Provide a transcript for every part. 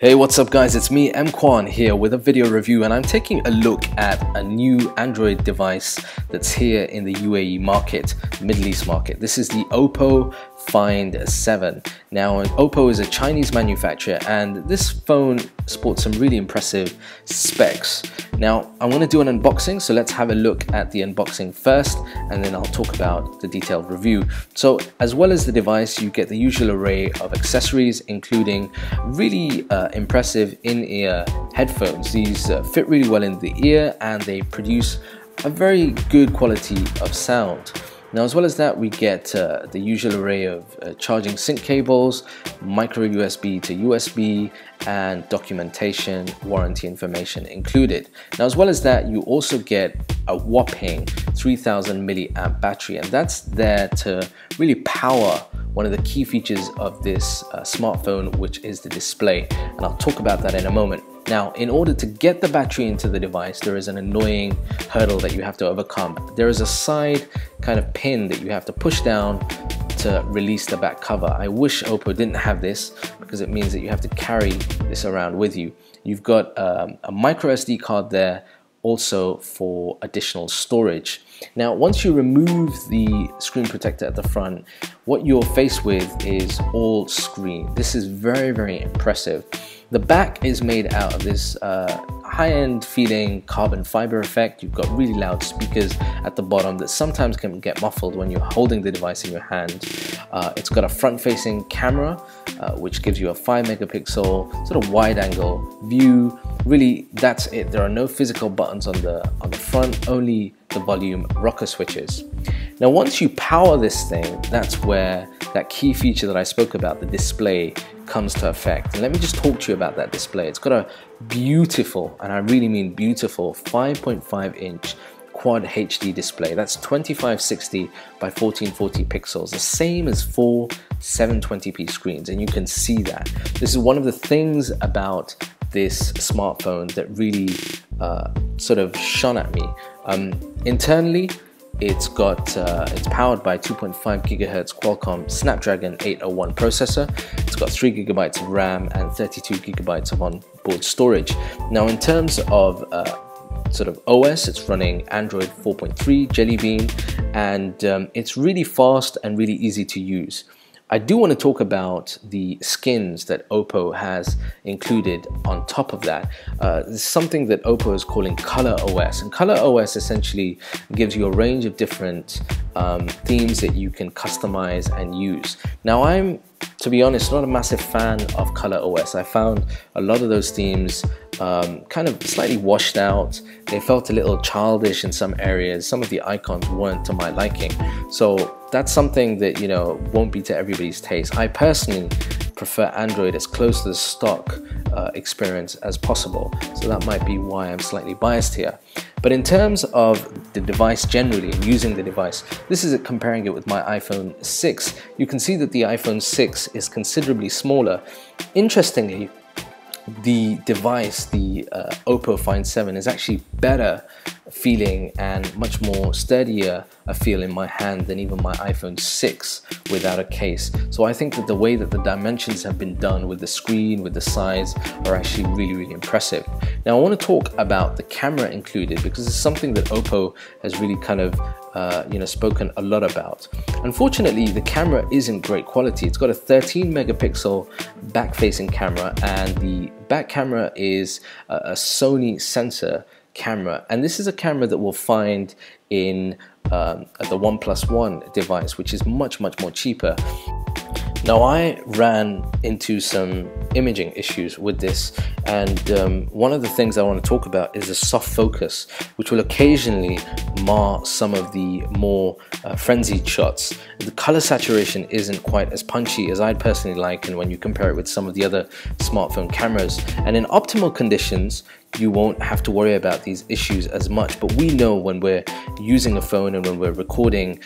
Hey, what's up guys, it's me EMKWAN here with a video review, and I'm taking a look at a new Android device that's here in the UAE market, Middle East market. This is the Oppo Find 7. Now Oppo is a Chinese manufacturer and this phone sports some really impressive specs. Now I'm going to do an unboxing, so let's have a look at the unboxing first and then I'll talk about the detailed review. So as well as the device, you get the usual array of accessories, including really impressive in-ear headphones. These fit really well in the ear and they produce a very good quality of sound. Now, as well as that, we get the usual array of charging sync cables, micro USB to USB, and documentation, warranty information included. Now, as well as that, you also get a whopping 3000 milliamp battery, and that's there to really power one of the key features of this smartphone, which is the display, and I'll talk about that in a moment. Now, in order to get the battery into the device, there is an annoying hurdle that you have to overcome. There is a side kind of pin that you have to push down to release the back cover. I wish Oppo didn't have this, because it means that you have to carry this around with you. You've got a micro SD card there, also for additional storage. Now, once you remove the screen protector at the front, what you're faced with is all screen. This is very, very impressive. The back is made out of this high-end feeling carbon fiber effect. You've got really loud speakers at the bottom that sometimes can get muffled when you're holding the device in your hand. It's got a front-facing camera, which gives you a 5 megapixel sort of wide-angle view. Really, that's it. There are no physical buttons on the front, only the volume rocker switches. Now, once you power this thing, that's where that key feature that I spoke about, the display, comes to effect. And let me just talk to you about that display. It's got a beautiful, and I really mean beautiful, 5.5-inch Quad HD display. That's 2560 by 1440 pixels, the same as four 720p screens, and you can see that. This is one of the things about this smartphone that really sort of shone at me. Internally, it's powered by 2.5 gigahertz Qualcomm Snapdragon 801 processor. It's got 3 gigabytes of RAM and 32 gigabytes of onboard storage. Now, in terms of sort of OS, it's running Android 4.3 Jelly Bean, and it's really fast and really easy to use. I do want to talk about the skins that Oppo has included on top of that. This is something that Oppo is calling Color OS, and Color OS essentially gives you a range of different themes that you can customize and use. Now, I'm, to be honest, not a massive fan of Color OS. I found a lot of those themes kind of slightly washed out. They felt a little childish in some areas. Some of the icons weren't to my liking. So that's something that, you know, won't be to everybody's taste. I personally prefer Android as close to the stock experience as possible. So that might be why I'm slightly biased here. But in terms of the device generally, and using the device, this is comparing it with my iPhone 6. You can see that the iPhone 6 is considerably smaller. Interestingly, the device, the Oppo Find 7, is actually better feeling and much more sturdier a feel in my hand than even my iPhone 6 without a case. So I think that the way that the dimensions have been done with the screen, with the size, are actually really, really impressive. Now, I want to talk about the camera included, because it's something that Oppo has really kind of spoken a lot about. Unfortunately, the camera isn't great quality. It's got a 13 megapixel back-facing camera, and the back camera is a Sony sensor camera, and this is a camera that we'll find in the OnePlus One device, which is much more cheaper. Now, I ran into some imaging issues with this, and one of the things I want to talk about is the soft focus, which will occasionally mar some of the more frenzied shots. The color saturation isn't quite as punchy as I'd personally like, and when you compare it with some of the other smartphone cameras. And in optimal conditions, you won't have to worry about these issues as much, but we know when we're using a phone and when we're recording,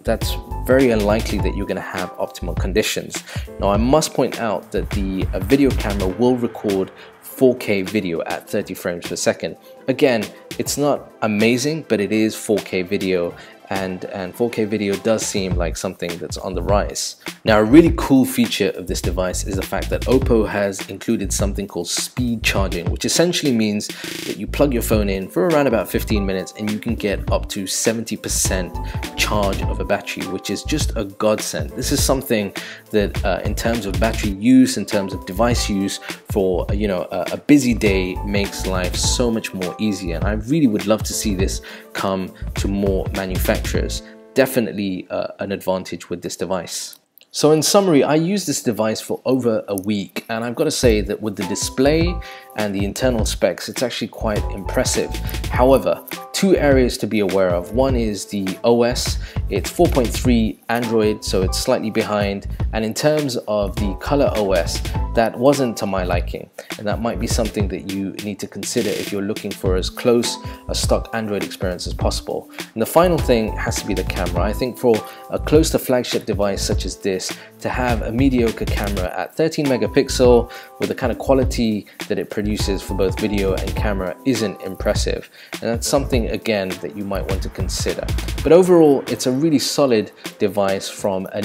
that's very unlikely that you're going to have optimal conditions. Now, I must point out that the video camera will record 4K video at 30 frames per second. Again, it's not amazing, but it is 4K video, and 4K video does seem like something that's on the rise. Now, a really cool feature of this device is the fact that Oppo has included something called speed charging, which essentially means that you plug your phone in for around about 15 minutes and you can get up to 70% charge of a battery, which is just a godsend. This is something that in terms of battery use, in terms of device use for a busy day, makes life so much more easier, and I really would love to see this come to more manufacturers. Definitely an advantage with this device. So in summary, I used this device for over a week, and I've got to say that with the display and the internal specs, it's actually quite impressive. However, two areas to be aware of. One is the OS. It's 4.3 Android, so it's slightly behind, and in terms of the color OS, that wasn't to my liking, and that might be something that you need to consider if you're looking for as close a stock Android experience as possible. And the final thing has to be the camera. I think for a close to flagship device such as this, to have a mediocre camera at 13 megapixel with the kind of quality that it produces for both video and camera isn't impressive, and that's something again that you might want to consider. But overall, it's a really solid device from a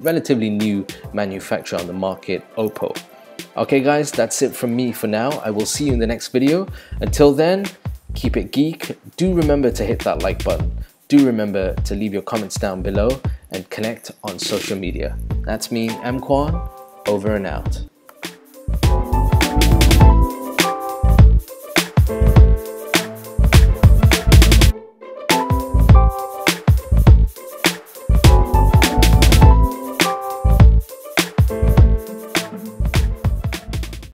relatively new manufacturer on the market, Oppo. Okay guys, that's it from me for now. I will see you in the next video. Until then, keep it geek. Do remember to hit that like button. Do remember to leave your comments down below and connect on social media. That's me, EMKWAN, over and out.